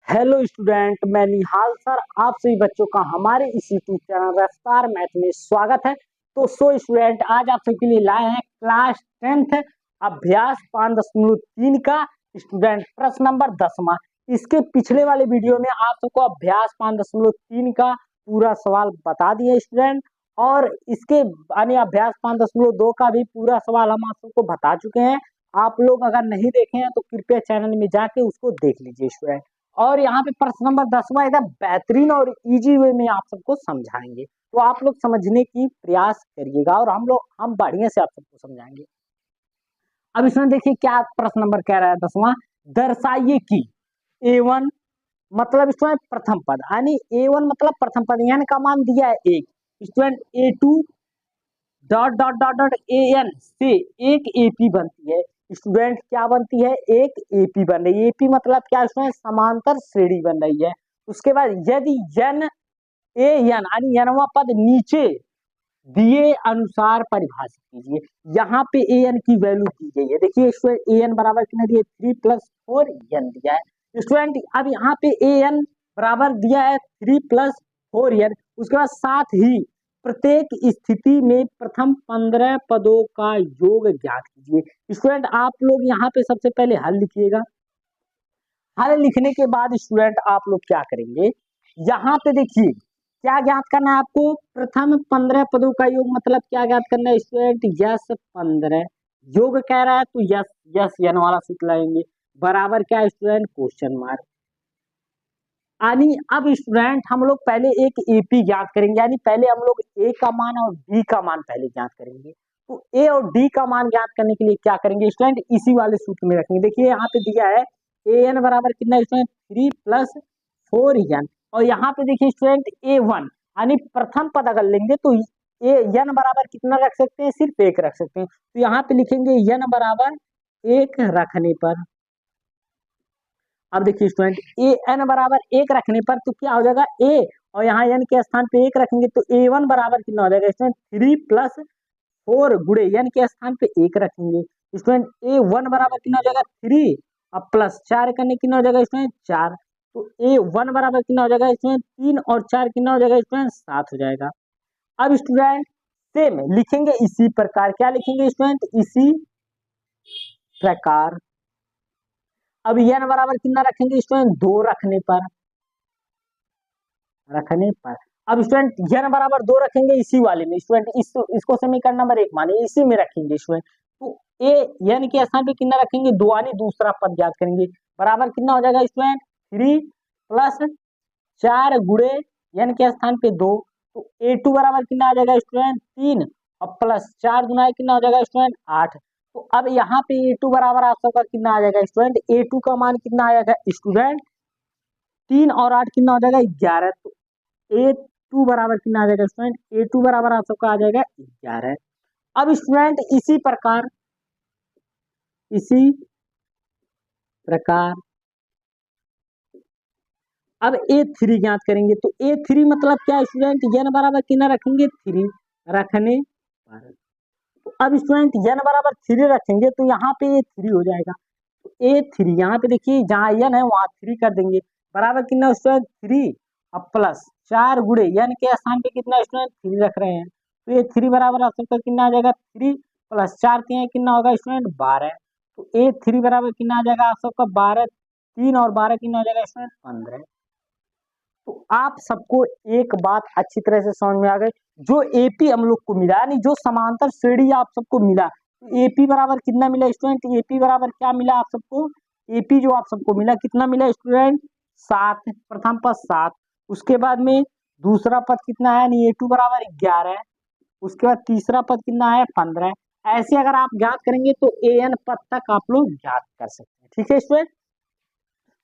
Hello student, मैं निहाल sir आप सभी बच्चों का हमारे इस यूट्यूब चैनल रफ्तार मैथ में स्वागत है। तो स्टूडेंट, आज आप सबके लिए लाए हैं क्लास 10th अभ्यास 5.3 का स्टूडेंट प्रश्न नंबर 10वां। इसके पिछले वाले वीडियो में आप सबको अभ्यास 5.3 का पूरा सवाल बता दिए स्टूडेंट, और इसके यानी अभ्यास 5.2 का भी पूरा सवाल हम आप सबको बता चुके हैं। आप लोग अगर नहीं देखे हैं तो कृपया चैनल में जाके उसको देख लीजिए स्टूडेंट। और यहाँ पे प्रश्न नंबर 10वां एकदम बेहतरीन और इजी वे में आप सबको समझाएंगे, तो आप लोग समझने की प्रयास करिएगा और हम बढ़िया से आप सबको समझाएंगे। अब इसमें देखिए क्या प्रश्न नंबर कह रहा है 10वां। दर्शाइए कि A1 मतलब इसमें प्रथम पद, यानी A1 मतलब प्रथम पद, n का मान दिया है 1, student A2 dot dot dot dot AN से एक AP बनती है। स्टूडेंट क्या बनती है? एक AP बन रही है। AP मतलब क्या? इसमें समांतर श्रेणी बन रही है। उसके बाद यदि n AN यानी nवां पद नीचे दिए अनुसार परिभाषित कीजिए। यहाँ पे AN की वैल्यू दी गई है। देखिए स्टूडेंट AN बराबर कितना दिया? 3 + 4n दिया है स्टूडेंट। अब यहाँ पे AN बराबर दिया है 3 + 4n। उसके बाद साथ ही प्रत्येक स्थिति में प्रथम 15 पदों का योग ज्ञात कीजिए। स्टूडेंट आप लोग यहाँ पे सबसे पहले हल लिखिएगा। हल लिखने के बाद स्टूडेंट आप लोग क्या करेंगे? यहाँ पे देखिए क्या ज्ञात करना है आपको? प्रथम 15 पदों का योग मतलब क्या ज्ञात करना है स्टूडेंट? यस 15 योग कह रहा है तो यस यस यन वाला सूत्र लाएंगे। बराबर क्या है स्टूडेंट? Question mark. यानी अब स्टूडेंट हम लोग पहले एक एपी ज्ञात करेंगे, यानी पहले हम लोग ए का मान और बी का मान पहले ज्ञात करेंगे। तो ए और डी का मान ज्ञात करने के लिए क्या करेंगे स्टूडेंट? इसी वाले सूत्र में रखेंगे। देखिए यहाँ पे दिया है AN बराबर कितना स्टूडेंट? 3 + 4n। और यहाँ पे देखिए स्टूडेंट A1 यानी प्रथम पद अगर लेंगे तो n बराबर कितना रख सकते हैं? सिर्फ 1 रख सकते हैं। तो यहाँ पे लिखेंगे n बराबर 1 रखने पर। अब देखिए स्टूडेंट AN बराबर 1 रखने पर तो क्या हो जाएगा? A और यहाँ n के स्थान पे 1 रखेंगे तो A1 बराबर कितना हो जाएगा स्टूडेंट? 3 + 4 गुणे n के स्थान पे 1 रखेंगे। स्टूडेंट A1 बराबर कितना हो जाएगा? 3 और +4 करने कितना हो जाएगा स्टूडेंट? 4। तो A1 बराबर कितना हो जाएगा स्टूडेंट? 3 और 4 कितना हो जाएगा स्टूडेंट? 7 हो जाएगा। अब स्टूडेंट सेम लिखेंगे इसी प्रकार। क्या लिखेंगे स्टूडेंट? इसी प्रकार। अब n बराबर कितना रखेंगे स्टूडेंट? 2 रखने पर। अब स्टूडेंट n बराबर 2 रखेंगे इसी वाले में स्टूडेंट, इसको समीकरण नंबर 1 माने इसी में रखेंगे स्टूडेंट। तो ए n के स्थान पे कितना रखेंगे? 2 यानी दूसरा पद ज्ञात करेंगे। बराबर कितना हो जाएगा स्टूडेंट? 3 + 4 गुणे n के स्थान पे 2। तो A2 बराबर कितना आ जाएगा स्टूडेंट? 3 और +4 गुना कितना हो जाएगा स्टूडेंट? 8। तो अब यहाँ पे A2 बराबर आप सबका कितना आ जाएगा स्टूडेंट? A2 का मान कितना आ जाएगा स्टूडेंट? 3 और 8 कितना हो जाएगा? 11। तो A2 बराबर कितना आ जाएगा स्टूडेंट? A2 बराबर आप सबका आ जाएगा 11। अब स्टूडेंट इसी प्रकार अब A3 ज्ञात करेंगे। तो A3 मतलब क्या स्टूडेंट? n बराबर कितना रखेंगे? 3 रखने पर। तो अब स्टूडेंट n बराबर 3 रखेंगे तो यहाँ पे A3 हो जाएगा। तो A3 यहाँ पे देखिए जहाँ n है वहां 3 कर देंगे। बराबर कितना स्टूडेंट? 3 और +4 गुणे n के स्थान पे कितना स्टूडेंट? 3 रख रहे हैं। तो ये 3 बराबर आप सबका कितना आ जाएगा? 3 + 4 कितना होगा स्टूडेंट? 12। तो A3 बराबर कितना आ जाएगा आप सबका? 12। 3 और 12 कितना हो जाएगा स्टूडेंट? 15। तो आप सबको एक बात अच्छी तरह से समझ में आ गई। जो एपी हम लोग को मिला, यानी जो समांतर श्रेणी आप सबको मिला, एपी बराबर कितना मिला स्टूडेंट? एपी बराबर क्या मिला आप सबको? एपी जो आप सबको मिला कितना मिला स्टूडेंट? 7। प्रथम पद 7, उसके बाद में दूसरा पद कितना है? A2 बराबर 11, उसके बाद तीसरा पद कितना है? 15। ऐसे अगर आप ज्ञात करेंगे तो AN पद तक आप लोग ज्ञात कर सकते हैं। ठीक है स्टूडेंट,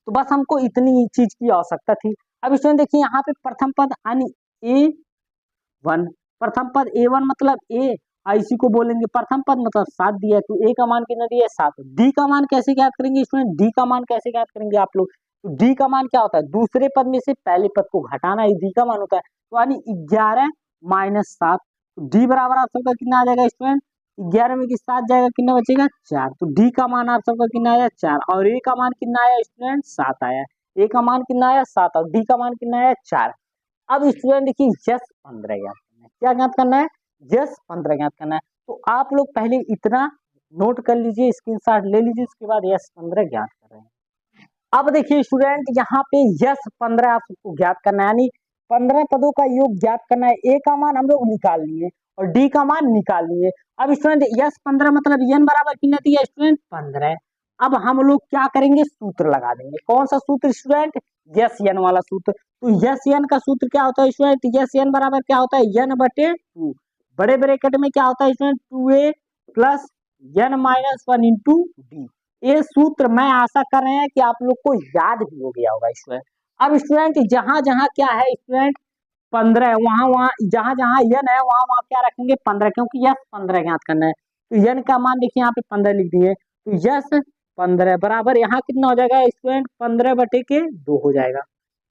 तो बस हमको इतनी चीज की आवश्यकता थी। अब स्टूडेंट देखिए यहाँ पे प्रथम पद यानी A1, प्रथम पद A1 मतलब A, इसी को बोलेंगे प्रथम पद मतलब 7 दिया है। तो A का मान कितना दिया है? 7। D का मान कैसे ज्ञात करेंगे स्टूडेंट? D का मान कैसे ज्ञात करेंगे आप लोग? तो D का मान क्या होता है? दूसरे पद में से पहले पद को घटाना ही D का मान होता है। तो यानी 11 - 7। तो D बराबर आप सबका कितना आ जाएगा स्टूडेंट? 11 में 7 जाएगा, कितना बचेगा? 4। तो D का मान आप सबका कितना आया? 4। और A का मान कितना आया स्टूडेंट? 7 आया। ए का मान कितना आया 7 और डी का मान कितना आया 4। अब स्टूडेंट देखिए यस 15 ज्ञात करना है। क्या ज्ञात करना है? यस 15 ज्ञात करना है। तो आप लोग पहले इतना नोट कर लीजिए, स्क्रीनशॉट ले लीजिए, उसके बाद यस 15 ज्ञात कर रहे हैं। अब देखिए स्टूडेंट यहाँ पे यस 15 आप सबको ज्ञात करना है, यानी 15 पदों का योग ज्ञात करना है। ए का मान हम लोग निकाल लिए और डी का मान निकाल लिए। अब स्टूडेंट यस 15 मतलब एन बराबर कितना दिया स्टूडेंट 15। अब हम लोग क्या करेंगे? सूत्र लगा देंगे। कौन सा सूत्र स्टूडेंट? यस एन वाला सूत्र। तो यस एन का सूत्र क्या होता है स्टूडेंट? यस एन बराबर क्या होता है? एन बटे 2, बड़े ब्रैकेट में क्या होता है student? 2a plus n minus 1 into d. ये सूत्र मैं आशा कर रहे हैं कि आप लोग को याद भी हो गया होगा स्टूडेंट। अब स्टूडेंट जहां जहां क्या है स्टूडेंट 15 है, वहां वहां जहां जहां यन है वहां वहां क्या रखेंगे? 15, क्योंकि यस 15 ज्ञात करना है। तो यन का मान देखिए यहाँ पे 15 लिख दिए। तो यस 15 बराबर यहाँ कितना हो जाएगा स्टूडेंट? 15 बटे के 2 हो जाएगा।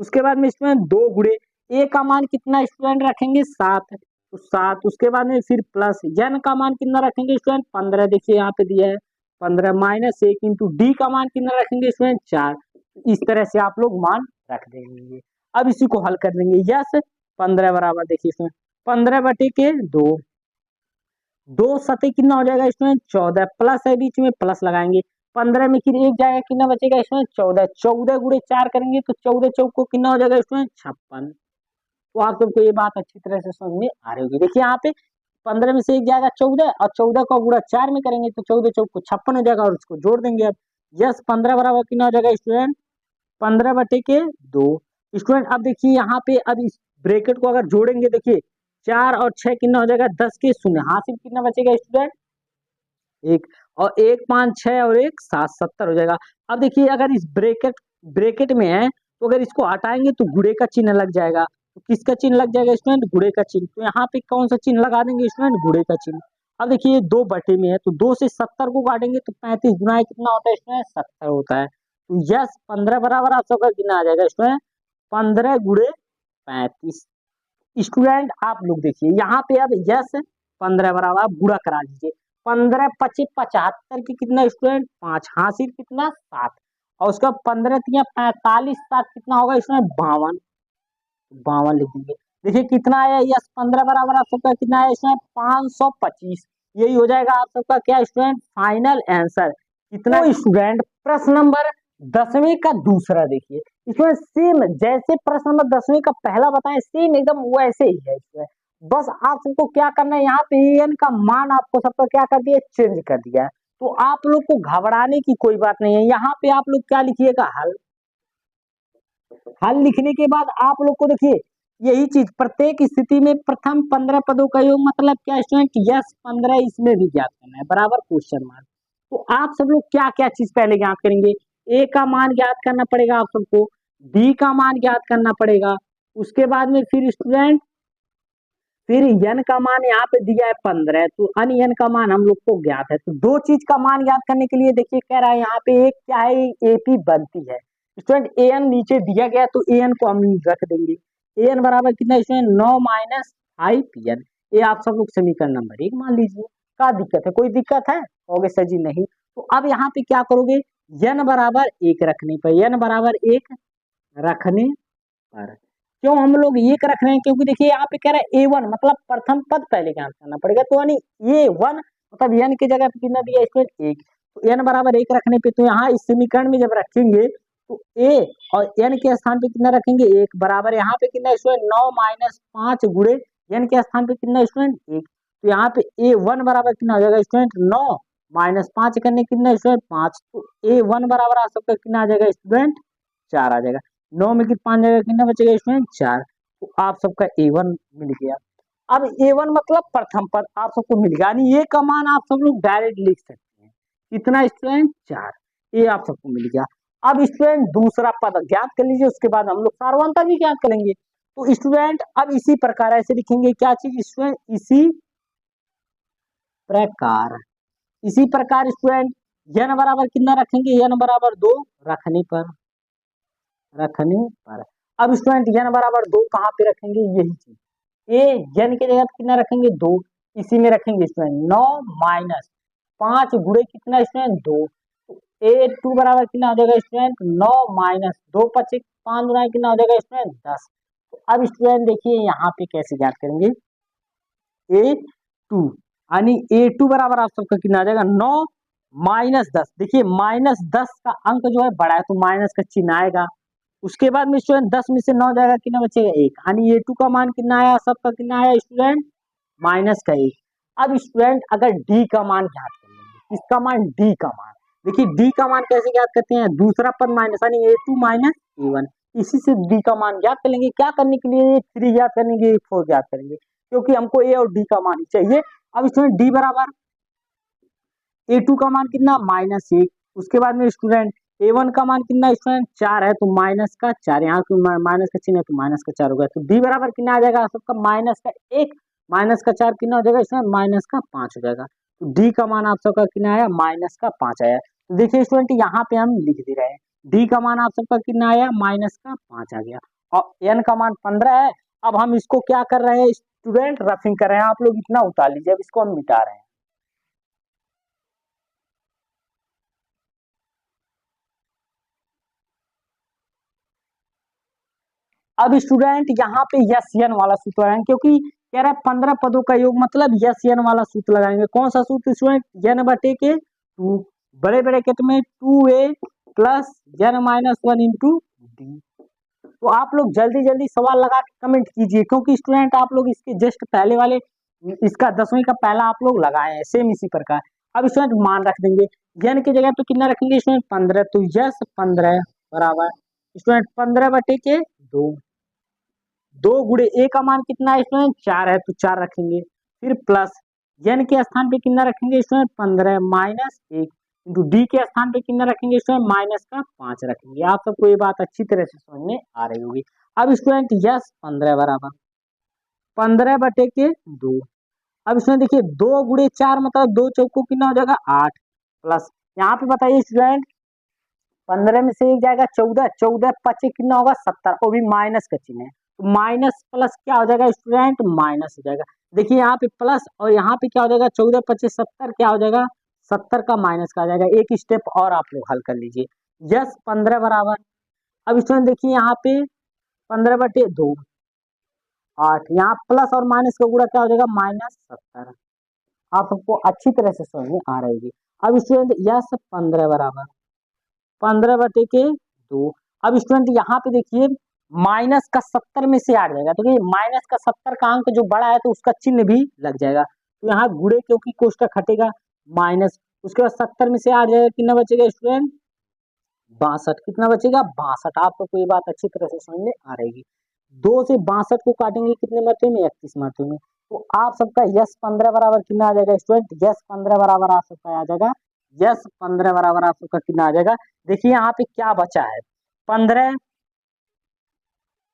उसके बाद में स्टूडेंट 2 गुणे ए का मान कितना स्टूडेंट रखेंगे? 7। तो 7 उसके बाद में फिर प्लस यन का मान कितना रखेंगे स्टूडेंट? 15 देखिए यहाँ पे दिया है 15 माइनस 1 इंटू डी का मान कितना रखेंगे स्टूडेंट? 4। इस तरह से आप लोग मान रख देंगे। अब इसी को हल कर देंगे। यस 15 बराबर देखिए इसमें 15 बटे के 2, 2 सते कितना हो जाएगा स्टूडेंट? 14 प्लस है बीच में प्लस लगाएंगे। 15 में फिर एक जाएगा कितना बचेगा स्टूडेंट? 14। 14 गुणे 4 करेंगे तो 14 चौक को कितना हो जाएगा स्टूडेंट? 56। तो आप सबको ये बात अच्छी तरह से समझ में आ रही होगी। देखिए यहाँ पे 15 में से एक जाएगा 14 और 14 का गुणा 4 में करेंगे तो 14 चौक को 56 हो जाएगा और उसको जोड़ देंगे। अब यस 15 बराबर कितना हो जाएगा स्टूडेंट? 15 बटे के 2। स्टूडेंट अब देखिए यहाँ पे अब इस ब्रैकेट को अगर जोड़ेंगे देखिए 4 और 6 कितना हो जाएगा? 10 के शून्य, हासिल कितना बचेगा स्टूडेंट? 1 और 1 5 6 और 1 7 70 हो जाएगा। अब देखिए अगर इस ब्रैकेट में है तो अगर इसको हटाएंगे तो गुणे का चिन्ह लग जाएगा। तो किसका चिन्ह लग जाएगा स्टूडेंट? गुणे का चिन्ह। तो यहाँ पे कौन सा चिन्ह लगा देंगे स्टूडेंट? गुणे का चिन्ह। अब देखिए ये 2 बटे में है तो 2 से 70 को काटेंगे तो 35 गुना कितना होता है स्टूडेंट? 70 होता है। तो यस 15 बराबर आप सबका कितना आ जाएगा स्टूडेंट? 15 गुणे 35। स्टूडेंट आप लोग देखिए यहाँ पे अब यस 15 बराबर आप गुणा करा लीजिए। 15 पचे 75 की कितना स्टूडेंट? 5, हासिल कितना? 7 और उसका 15 तिया 45, 7 कितना होगा इसमें? 52। 52 लिख दीजिए। देखिए कितना आया? यस 15 बराबर आप सबका कितना आया इसमें? 525। यही हो जाएगा आप सबका क्या स्टूडेंट? Final answer. कितना स्टूडेंट? प्रश्न नंबर 10वीं का दूसरा देखिए इसमें सेम जैसे प्रश्न नंबर 10वीं का पहला बताएं सेम एकदम वैसे ही है इसमें। बस आप सबको क्या करना है यहाँ पे एन का मान आपको सबका क्या कर दिया? चेंज कर दिया है। तो आप लोग को घबराने की कोई बात नहीं है। यहाँ पे आप लोग क्या लिखिएगा? हल। हल लिखने के बाद आप लोग को देखिए यही चीज प्रत्येक स्थिति में प्रथम 15 पदों का योग मतलब क्या स्टूडेंट? यस 15 इसमें भी ज्ञात करना है बराबर क्वेश्चन मार्क। तो आप सब लोग क्या क्या चीज पहले ज्ञात करेंगे? ए का मान ज्ञात करना पड़ेगा आप सबको, डी का मान ज्ञात करना पड़ेगा, उसके बाद में फिर स्टूडेंट फिर यन का मान यहाँ पे दिया है 15 तो अन यन का मान हम लोग को ज्ञात है। तो दो चीज का मान ज्ञात करने के लिए देखिए कह रहा है यहाँ पे एक क्या है? एपी बनती है स्टूडेंट। ए एन नीचे दिया गया तो ए एन को हम रख देंगे। ए एन बराबर कितना स्टूडेंट? 9 minus 5 N. ये आप सब लोग समीकरण नंबर 1 मान लीजिए। क्या दिक्कत है? कोई दिक्कत है? कहोगे सर जी नहीं। तो अब यहाँ पे क्या करोगे? यन बराबर 1 रखने पर, यन बराबर 1 रखने पर क्यों हम लोग एक रख रहे हैं? क्योंकि देखिए यहाँ पे कह रहा है A1 मतलब प्रथम पद पहले ज्ञात करना पड़ेगा। तो यानी A1 मतलब n की जगह पे कितना दिया स्टूडेंट? 1। तो n बराबर 1 रखने पे तो यहाँ इस समीकरण में जब रखेंगे तो a और n के स्थान पे कितना रखेंगे? 1 बराबर यहाँ पे कितना स्टूडेंट? 9 माइनस 5 गुणे n के स्थान पे कितना स्टूडेंट? 1। तो यहाँ पे A1 बराबर कितना हो जाएगा स्टूडेंट? 9 माइनस 5 करने कितना स्टूडेंट? 5। तो A1 बराबर आप सबका कितना आ जाएगा स्टूडेंट? 4 आ जाएगा। 9 में 5 जगह कितना बचेगा स्टूडेंट? 4। तो आप सबका A1 मिल गया। अब A1 मतलब प्रथम पद आप सबको मिल गया, यानी ये का मान आप सब लोग डायरेक्ट लिख सकते हैं। कितना स्टूडेंट? 4। ये आप सबको मिल गया। अब स्टूडेंट दूसरा पद ज्ञात कर लीजिए, उसके बाद हम लोग सार्वंतर भी ज्ञात करेंगे। तो स्टूडेंट अब इसी प्रकार ऐसे लिखेंगे क्या चीज स्टूडेंट? इसी प्रकार स्टूडेंट n बराबर कितना रखेंगे? n बराबर 2 रखने पर। अब स्टूडेंट n बराबर 2 कहाँ पे रखेंगे? यही चीज n की जगह कितना रखेंगे? 2। इसी में रखेंगे स्टूडेंट 9 माइनस 5 गुणे कितना स्टूडेंट? 2। A2 बराबर कितना हो जाएगा स्टूडेंट 9 माइनस 2 पचे 5 गुना कितना हो जाएगा स्टूडेंट 10। तो अब स्टूडेंट देखिए यहाँ पे कैसे ज्ञात करेंगे A2 यानी A2 बराबर आप सबका कितना आ जाएगा 9 माइनस 10। देखिए माइनस 10 का अंक जो है बड़ा है तो माइनस का चिन्ह आएगा। उसके बाद में स्टूडेंट 10 में से 9 जाएगा कितना बचेगा 1 यानी A2 का मान कितना आया सबका कितना आया स्टूडेंट माइनस का 1। अब स्टूडेंट अगर D का मान ज्ञात कर लेंगे किसका मान D का मान। देखिए D का मान कैसे ज्ञात करते हैं दूसरा पद माइनस यानी A2 माइनस A1 इसी से D का मान ज्ञात कर लेंगे। क्या करने के लिए 3 ज्ञात करेंगे 4 ज्ञात करेंगे क्योंकि हमको A और D का मान चाहिए। अब स्टूडेंट D बराबर A2 का मान कितना माइनस 1। उसके बाद में स्टूडेंट A1 का मान कितना स्टूडेंट 4 है तो माइनस का 4 यहाँ पे माइनस का चिन्ह है तो माइनस का 4 हो गया। तो D बराबर कितना आ जाएगा सबका माइनस का 1 माइनस का 4 कितना हो जाएगा स्टूडेंट माइनस का 5 हो जाएगा। तो D का मान आप सबका कितना आया माइनस का 5 आया। तो देखिए स्टूडेंट यहाँ पे हम लिख दे रहे हैं D का मान आप सबका कितना आया माइनस का 5 आ गया और N का मान 15 है। अब हम इसको क्या कर रहे हैं स्टूडेंट रफिंग कर रहे हैं। आप लोग इतना उतार लीजिए अब इसको हम मिटा रहे हैं। अब स्टूडेंट यहाँ पे यस एन वाला सूत्र लगाएंगे क्योंकि कह रहा है 15 पदों का योग मतलब यस एन वाला सूत्र लगाएंगे। कौन सा सूत्र स्टूडेंट एन बटे के 2 बड़े ब्रैकेट में 2a plus n minus 1 into d. तो आप लोग जल्दी जल्दी सवाल लगा के कमेंट कीजिए क्योंकि स्टूडेंट आप लोग इसके जस्ट पहले वाले इसका 10वीं का पहला आप लोग लगाए हैं सेम इसी प्रकार। अब स्टूडेंट मान रख देंगे एन की जगह पे कितना रखेंगे स्टूडेंट 15 तो यस 15 बराबर स्टूडेंट 15 बटे के 2 2 गुणे ए का मान कितना है स्टूडेंट 4 है तो 4 रखेंगे फिर प्लस एन के स्थान पे कितना रखेंगे स्टूडेंट 15 माइनस 1 इंटू डी के स्थान पे कितना रखेंगे स्टूडेंट माइनस का 5 रखेंगे। आप सबको ये बात अच्छी तरह से समझ में आ रही होगी। अब स्टूडेंट यस 15 बराबर 15 बटे के 2। अब इसमें देखिए 2 गुणे 4 मतलब 2 चौको कितना हो जाएगा 8 प्लस यहाँ पे बताइए स्टूडेंट 15 में से एक जाएगा 14 14 पचे कितना होगा 70 वो भी माइनस का चिन्ह है तो माइनस प्लस क्या हो जाएगा स्टूडेंट माइनस हो जाएगा। देखिए यहाँ पे प्लस और यहाँ पे क्या हो जाएगा 14 पचे 70 क्या हो जाएगा 70 का माइनस का आ जाएगा। एक स्टेप और आप लोग हल कर लीजिए यस 15 बराबर अब स्टूडेंट देखिए यहाँ पे 15 बटे 2 8 यहाँ प्लस और माइनस का गुणा क्या हो जाएगा माइनस 70। आप सबको अच्छी तरह से समझ में आ रही है। अब स्टूडेंट यस 15 बराबर 15 बटे के 2। अब स्टूडेंट यहाँ पे देखिए माइनस का 70 में से आ जाएगा तो माइनस का 70 का अंक जो बड़ा है तो उसका चिन्ह भी लग जाएगा तो यहाँ गुणे क्योंकि कोष्टक हटेगा माइनस उसके बाद 70 में से आ जाएगा कितना बचेगा स्टूडेंट 62 कितना बचेगा 62। आप सबको ये बात अच्छी तरह से समझ में आ रही है। 2 से 62 को काटेंगे कितने मरते में 31 मरते में तो आप सबका यस 15 बराबर कितना आ जाएगा स्टूडेंट यस 15 बराबर आप सबका आ जाएगा यस 15 बराबर आप सबका कितना आ जाएगा। देखिए यहाँ पे क्या बचा है 15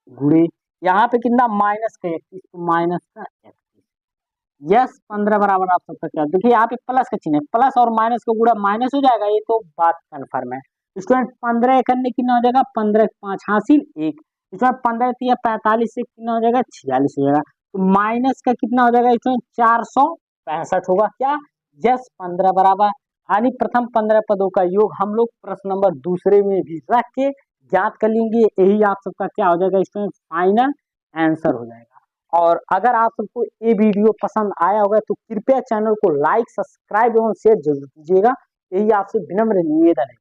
गुणे यहाँ पे कितना माइनस का 31 तो माइनस का 31 यस 15 बराबर आप सबका क्या देखिए यहाँ पे प्लस का चिन्ह है प्लस और माइनस का गुणा माइनस हो जाएगा ये तो बात कन्फर्म है। स्टूडेंट 15 करने कितना हो जाएगा 15 5 हासिल 1 स्टूडेंट 15 या 45 से कितना हो जाएगा 46 हो जाएगा तो माइनस का कितना हो जाएगा स्टूडेंट 465 होगा क्या यस 15 बराबर यानी प्रथम 15 पदों का योग हम लोग प्रश्न नंबर दूसरे में भी रख के ज्ञात कर लेंगे। यही आप सबका क्या हो जाएगा स्टूडेंट फाइनल आंसर हो जाएगा। और अगर आप सबको ये वीडियो पसंद आया होगा तो कृपया चैनल को लाइक सब्सक्राइब एवं शेयर जरूर कीजिएगा। यही आपसे विनम्र निवेदन है।